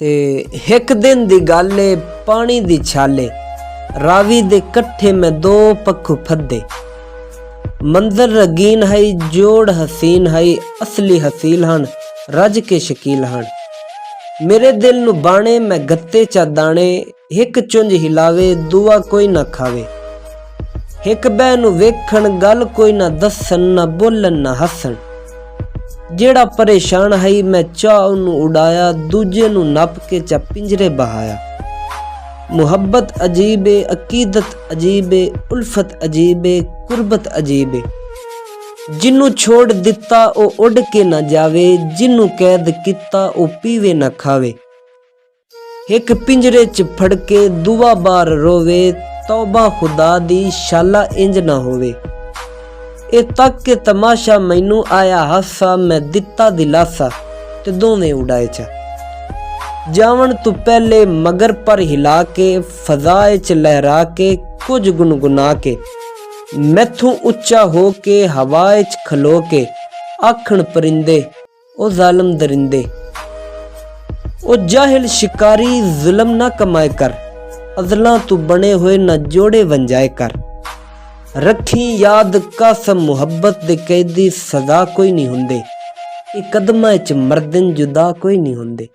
ते एक दिन दी गाले पानी दी छाले रावी दे कट्ठे में दो पक्खू फद्दे। मंजर रंगीन है जोड़ हसीन है असली हसील हन रज के शकील हन। मेरे दिल नु बाणे मैं गत्ते चा दाणे एक चुंझ हिलावे दुआ कोई ना खावे। एक बह नु वेखण गल कोई ना दसन ना बोलन ना हसन। जेड़ा परेशान है मैं चाह उन्नू उड़ाया दूजे नु नप के चा पिंजरे बहाया। मुहब्बत अजीब है अकीदत अजीब है उल्फत अजीब है कुर्बत अजीब है। जिन्नू छोड़ दिता ओ उड़ के ना जावे जिन्नू कैद किता ओ पीवे ना खावे। एक पिंजरे च फड़ के दुआ बार रोवे तौबा खुदा दी शाला इंज ना होवे। ए तक के तमाशा मैनू आया हासा मैं दिता दिलासा ते दोवें उड़ाए चा। जावन तू पहले मगर पर हिला के फजाए च लहरा के कुछ गुनगुना के मैथों उच्चा हो के हवाए च खलो के आखण परिंदे ओ जालिम दरिंदे। ओ जाहिल शिकारी जुल्म ना कमाए कर अजला तू बने हुए न जोड़े वंजाए कर। रखी याद कसम मुहब्बत दे कैदी सजा कोई नहीं हुंदे। ए कदमां च मर्दन जुदा कोई नहीं हुंदे।